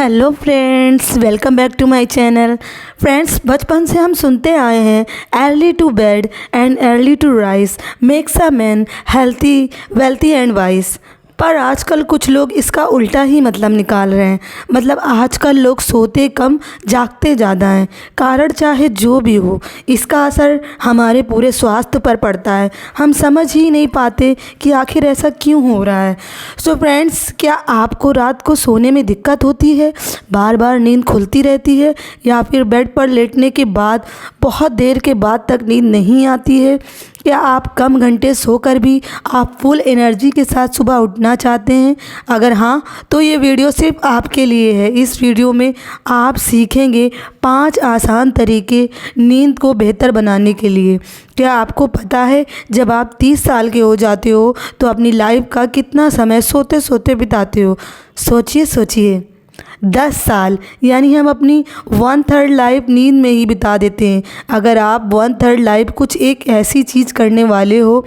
Hello friends, welcome back to my channel. Friends, बचपन से हम सुनते आए हैं early to bed and early to rise makes a man healthy, wealthy and wise. पर आजकल कुछ लोग इसका उल्टा ही मतलब निकाल रहे हैं। मतलब आजकल लोग सोते कम, जागते ज़्यादा हैं। कारण चाहे जो भी हो, इसका असर हमारे पूरे स्वास्थ्य पर पड़ता है। हम समझ ही नहीं पाते कि आखिर ऐसा क्यों हो रहा है। सो फ्रेंड्स, क्या आपको रात को सोने में दिक्कत होती है? बार बार नींद खुलती रहती है, या फिर बेड पर लेटने के बाद बहुत देर के बाद तक नींद नहीं आती है? क्या आप कम घंटे सोकर भी आप फुल एनर्जी के साथ सुबह उठना चाहते हैं? अगर हाँ, तो ये वीडियो सिर्फ आपके लिए है। इस वीडियो में आप सीखेंगे 5 आसान तरीके नींद को बेहतर बनाने के लिए। क्या आपको पता है, जब आप 30 साल के हो जाते हो तो अपनी लाइफ का कितना समय सोते सोते बिताते हो? सोचिए 10 साल, यानी हम अपनी 1/3 लाइफ नींद में ही बिता देते हैं। अगर आप 1/3 लाइफ कुछ एक ऐसी चीज़ करने वाले हो,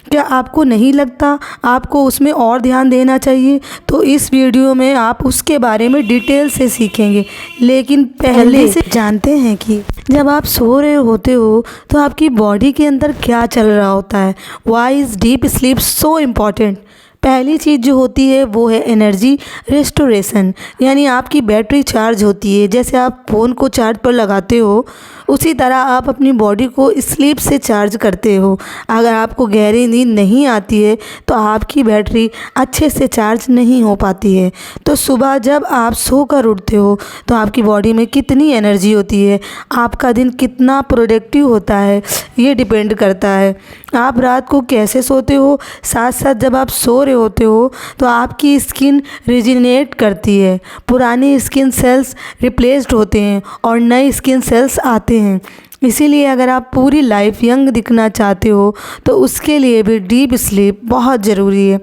क्या आपको नहीं लगता आपको उसमें और ध्यान देना चाहिए? तो इस वीडियो में आप उसके बारे में डिटेल से सीखेंगे। लेकिन पहले से जानते हैं कि जब आप सो रहे होते हो तो आपकी बॉडी के अंदर क्या चल रहा होता है। Why is deep sleep so important? पहली चीज़ जो होती है वो है एनर्जी रेस्टोरेशन, यानी आपकी बैटरी चार्ज होती है। जैसे आप फ़ोन को चार्ज पर लगाते हो, उसी तरह आप अपनी बॉडी को स्लीप से चार्ज करते हो। अगर आपको गहरी नींद नहीं आती है तो आपकी बैटरी अच्छे से चार्ज नहीं हो पाती है। तो सुबह जब आप सोकर उठते हो तो आपकी बॉडी में कितनी एनर्जी होती है, आपका दिन कितना प्रोडक्टिव होता है, ये डिपेंड करता है। आप रात को कैसे सोते हो, साथ साथ जब आप सो रहे होते हो तो आपकी स्किन रिजिनेट करती है, पुराने स्किन सेल्स रिप्लेस्ड होते हैं और नए स्किन सेल्स आते हैं। इसीलिए अगर आप पूरी लाइफ यंग दिखना चाहते हो तो उसके लिए भी डीप स्लीप बहुत ज़रूरी है।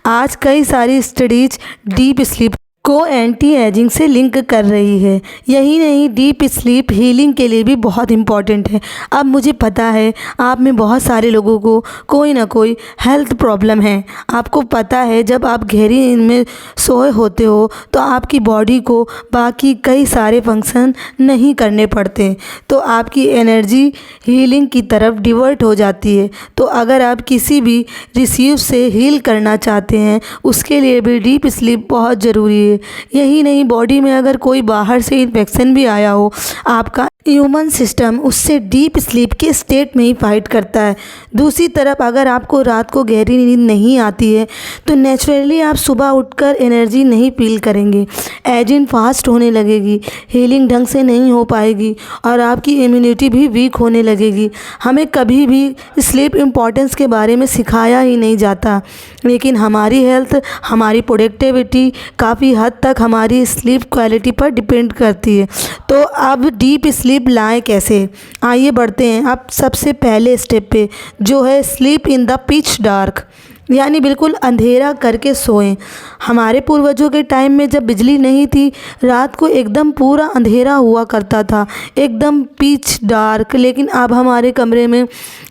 आज कई सारी स्टडीज डीप स्लीप को एंटी एजिंग से लिंक कर रही है। यही नहीं, डीप स्लीप हीलिंग के लिए भी बहुत इम्पॉर्टेंट है। अब मुझे पता है आप में बहुत सारे लोगों को कोई ना कोई हेल्थ प्रॉब्लम है। आपको पता है, जब आप गहरी नींद में सोए होते हो तो आपकी बॉडी को बाकी कई सारे फंक्शन नहीं करने पड़ते, तो आपकी एनर्जी हीलिंग की तरफ डिवर्ट हो जाती है। तो अगर आप किसी भी रिसीव से हील करना चाहते हैं, उसके लिए भी डीप स्लीप बहुत ज़रूरी है। यही नहीं, बॉडी में अगर कोई बाहर से इन्फेक्शन भी आया हो, आपका ह्यूमन सिस्टम उससे डीप स्लीप के स्टेट में ही फाइट करता है। दूसरी तरफ अगर आपको रात को गहरी नींद नहीं आती है तो नेचुरली आप सुबह उठकर एनर्जी नहीं फील करेंगे, एजिंग फास्ट होने लगेगी, हीलिंग ढंग से नहीं हो पाएगी और आपकी इम्यूनिटी भी वीक होने लगेगी। हमें कभी भी स्लीप इम्पॉर्टेंस के बारे में सिखाया ही नहीं जाता, लेकिन हमारी हेल्थ, हमारी प्रोडक्टिविटी काफ़ी हद तक हमारी स्लीप क्वालिटी पर डिपेंड करती है। तो अब डीप स्लीप लाएं कैसे? आइए बढ़ते हैं अब सबसे पहले स्टेप पे, जो है sleep in the pitch dark, यानी बिल्कुल अंधेरा करके सोएं। हमारे पूर्वजों के टाइम में जब बिजली नहीं थी, रात को एकदम पूरा अंधेरा हुआ करता था, एकदम पिच डार्क। लेकिन अब हमारे कमरे में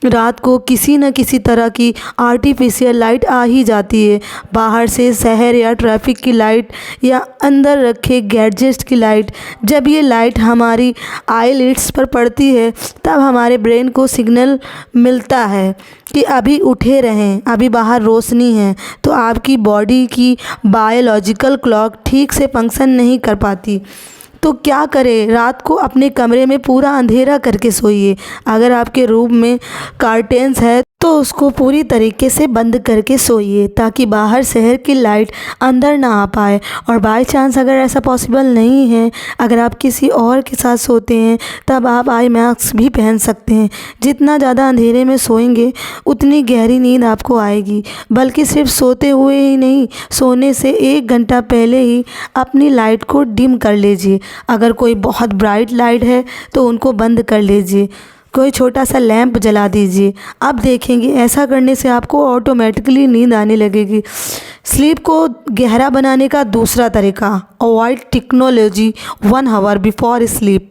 रात को किसी न किसी तरह की आर्टिफिशियल लाइट आ ही जाती है। बाहर से शहर या ट्रैफिक की लाइट या अंदर रखे गैजेट्स की लाइट। जब ये लाइट हमारी आईलिड्स पर पड़ती है तब हमारे ब्रेन को सिग्नल मिलता है कि अभी उठे रहें, अभी बाहर रोशनी है। तो आपकी बॉडी की बायोलॉजिकल क्लॉक ठीक से फंक्शन नहीं कर पाती। तो क्या करें? रात को अपने कमरे में पूरा अंधेरा करके सोइए। अगर आपके रूम में कर्टेन्स है तो उसको पूरी तरीके से बंद करके सोइए, ताकि बाहर शहर की लाइट अंदर ना आ पाए। और बाय चांस अगर ऐसा पॉसिबल नहीं है, अगर आप किसी और के साथ सोते हैं, तब आप आई मास्क भी पहन सकते हैं। जितना ज़्यादा अंधेरे में सोएंगे उतनी गहरी नींद आपको आएगी। बल्कि सिर्फ सोते हुए ही नहीं, सोने से 1 घंटा पहले ही अपनी लाइट को डिम कर लीजिए। अगर कोई बहुत ब्राइट लाइट है तो उनको बंद कर लीजिए, कोई छोटा सा लैंप जला दीजिए। अब देखेंगे, ऐसा करने से आपको ऑटोमेटिकली नींद आने लगेगी। स्लीप को गहरा बनाने का दूसरा तरीका, avoid technology 1 hour before sleep.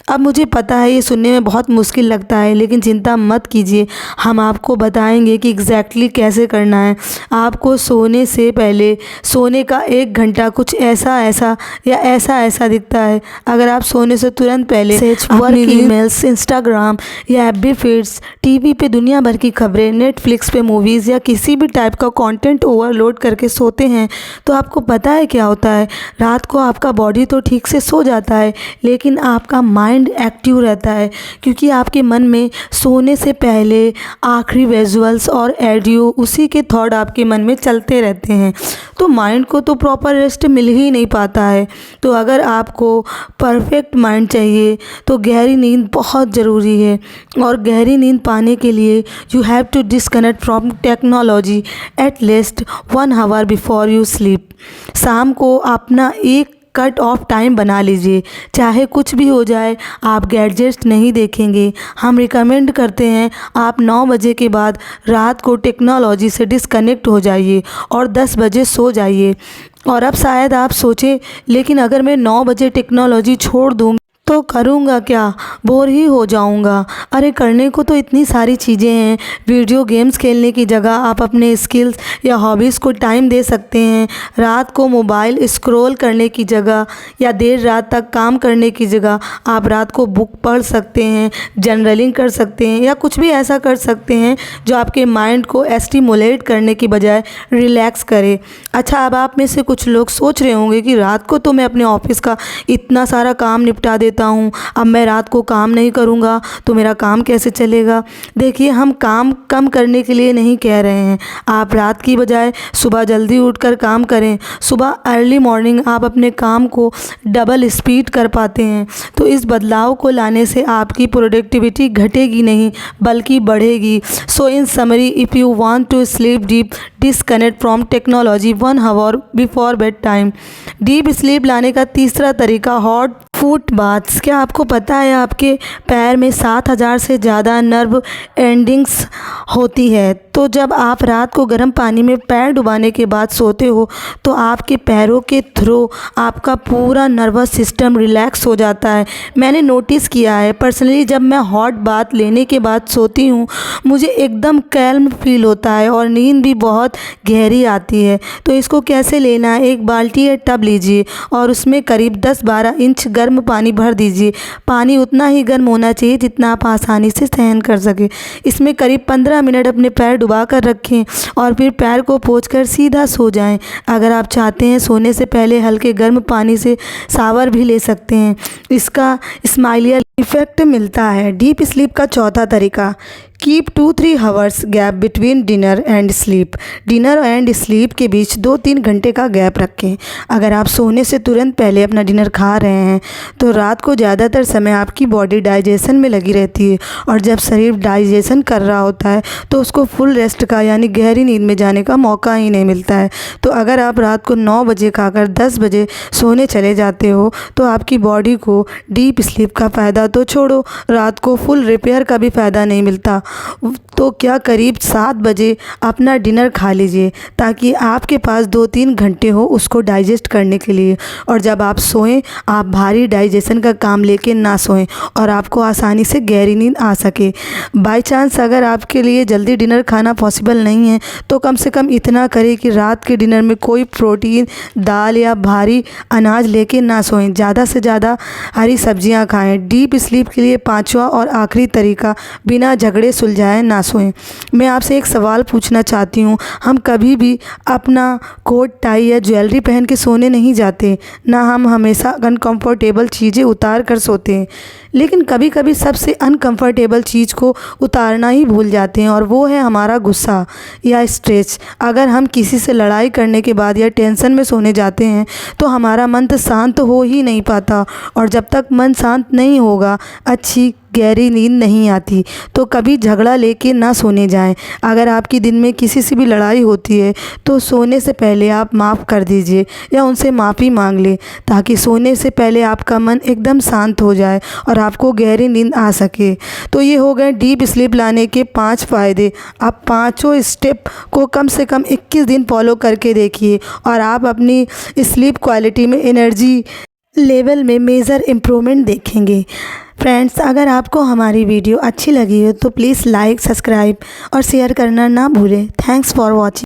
अब मुझे पता है ये सुनने में बहुत मुश्किल लगता है, लेकिन चिंता मत कीजिए, हम आपको बताएंगे कि एग्जैक्टली कैसे करना है। आपको सोने से पहले सोने का 1 घंटा कुछ ऐसा ऐसा या ऐसा ऐसा दिखता है। अगर आप सोने से तुरंत पहले वर्क ईमेल्स, इंस्टाग्राम या एफबी फीड्स, टीवी पे दुनिया भर की खबरें, नेटफ्लिक्स पे मूवीज़ या किसी भी टाइप का कंटेंट ओवरलोड करके सोते हैं, तो आपको पता है क्या होता है? रात को आपका बॉडी तो ठीक से सो जाता है, लेकिन आपका माइंड एक्टिव रहता है, क्योंकि आपके मन में सोने से पहले आखिरी विजुअल्स और ऑडियो, उसी के थॉट आपके मन में चलते रहते हैं। तो माइंड को तो प्रॉपर रेस्ट मिल ही नहीं पाता है। तो अगर आपको परफेक्ट माइंड चाहिए तो गहरी नींद बहुत ज़रूरी है, और गहरी नींद पाने के लिए you have to disconnect from technology at least 1 hour before you sleep. शाम को अपना एक कट ऑफ टाइम बना लीजिए, चाहे कुछ भी हो जाए आप गैजेट्स नहीं देखेंगे। हम रिकमेंड करते हैं आप 9 बजे के बाद रात को टेक्नोलॉजी से डिस्कनेक्ट हो जाइए और 10 बजे सो जाइए। और अब शायद आप सोचें, लेकिन अगर मैं 9 बजे टेक्नोलॉजी छोड़ दूँ तो करूँगा क्या? बोर ही हो जाऊँगा। अरे करने को तो इतनी सारी चीज़ें हैं। वीडियो गेम्स खेलने की जगह आप अपने स्किल्स या हॉबीज़ को टाइम दे सकते हैं। रात को मोबाइल स्क्रॉल करने की जगह या देर रात तक काम करने की जगह आप रात को बुक पढ़ सकते हैं, जर्नलिंग कर सकते हैं, या कुछ भी ऐसा कर सकते हैं जो आपके माइंड को एस्टिमुलेट करने की बजाय रिलैक्स करे। अच्छा, अब आप में से कुछ लोग सोच रहे होंगे कि रात को तो मैं अपने ऑफिस का इतना सारा काम निपटा देता हूँ, अब मैं रात को काम नहीं करूँगा तो मेरा काम कैसे चलेगा? देखिए, हम काम कम करने के लिए नहीं कह रहे हैं। आप रात की बजाय सुबह जल्दी उठकर काम करें। सुबह अर्ली मॉर्निंग आप अपने काम को डबल स्पीड कर पाते हैं। तो इस बदलाव को लाने से आपकी प्रोडक्टिविटी घटेगी नहीं बल्कि बढ़ेगी। So in summary, if you want to sleep deep, disconnect from technology 1 hour before bed time. Deep sleep लाने का तीसरा तरीका, हॉट फुट बाथ्स। क्या आपको पता है आपके पैर में 7000 से ज़्यादा नर्व एंडिंग्स होती है? तो जब आप रात को गर्म पानी में पैर डुबाने के बाद सोते हो तो आपके पैरों के थ्रू आपका पूरा नर्वस सिस्टम रिलैक्स हो जाता है। मैंने नोटिस किया है पर्सनली, जब मैं हॉट बाथ लेने के बाद सोती हूँ मुझे एकदम कैल्म फील होता है और नींद भी बहुत गहरी आती है। तो इसको कैसे लेना है? एक बाल्टी या टब लीजिए और उसमें करीब 10-12 इंच गर्म पानी भर दीजिए। पानी उतना ही गर्म होना चाहिए जितना आप आसानी से सहन कर सके। इसमें करीब 15 मिनट अपने पैर डुबा कर रखें और फिर पैर को पोंछकर सीधा सो जाएं। अगर आप चाहते हैं सोने से पहले हल्के गर्म पानी से शावर भी ले सकते हैं। इसका स्माइलियर इफ़ेक्ट मिलता है। डीप स्लीप का चौथा तरीका, keep 2-3 hours gap between dinner and sleep. Dinner and sleep के बीच 2-3 घंटे का गैप रखें। अगर आप सोने से तुरंत पहले अपना डिनर खा रहे हैं तो रात को ज़्यादातर समय आपकी बॉडी डाइजेशन में लगी रहती है, और जब शरीर डाइजेशन कर रहा होता है तो उसको फुल रेस्ट का यानी गहरी नींद में जाने का मौका ही नहीं मिलता है। तो अगर आप रात को 9 बजे खाकर 10 बजे सोने चले जाते हो तो आपकी बॉडी को डीप स्लीप का फ़ायदा तो छोड़ो, रात को फुल रिपेयर का भी फ़ायदा नहीं मिलता। तो क्या करीब 7 बजे अपना डिनर खा लीजिए ताकि आपके पास 2-3 घंटे हो उसको डाइजेस्ट करने के लिए। और जब आप सोएं आप भारी डाइजेशन का काम लेके ना सोएं और आपको आसानी से गहरी नींद आ सके। बाय चांस अगर आपके लिए जल्दी डिनर खाना पॉसिबल नहीं है तो कम से कम इतना करें कि रात के डिनर में कोई प्रोटीन, दाल या भारी अनाज लेके ना सोएं। ज़्यादा से ज़्यादा हरी सब्जियां खाएं। डीप स्लीप के लिए पांचवा और आखिरी तरीका, बिना झगड़े सुलझाए ना सोएं। मैं आपसे एक सवाल पूछना चाहती हूँ, हम कभी भी अपना कोट, टाई या ज्वेलरी पहन के सोने नहीं जाते, ना हम हमेशा अनकंफर्टेबल चीज़ें उतार कर सोते हैं, लेकिन कभी कभी सबसे अनकंफर्टेबल चीज़ को उतारना ही भूल जाते हैं, और वो है हमारा गुस्सा या स्ट्रेस। अगर हम किसी से लड़ाई करने के बाद या टेंशन में सोने जाते हैं तो हमारा मन तो शांत हो ही नहीं पाता, और जब तक मन शांत नहीं होगा अच्छी गहरी नींद नहीं आती। तो कभी झगड़ा लेके ना सोने जाएं। अगर आपकी दिन में किसी से भी लड़ाई होती है तो सोने से पहले आप माफ़ कर दीजिए या उनसे माफ़ी मांग लें, ताकि सोने से पहले आपका मन एकदम शांत हो जाए और आपको गहरी नींद आ सके। तो ये हो गए डीप स्लीप लाने के 5 फ़ायदे। आप पाँचों स्टेप को कम से कम 21 दिन फॉलो करके देखिए और आप अपनी स्लीप क्वालिटी में, एनर्जी लेवल में मेजर इम्प्रूवमेंट देखेंगे। फ्रेंड्स, अगर आपको हमारी वीडियो अच्छी लगी हो तो प्लीज़ लाइक, सब्सक्राइब और शेयर करना ना भूलें। Thanks for watching.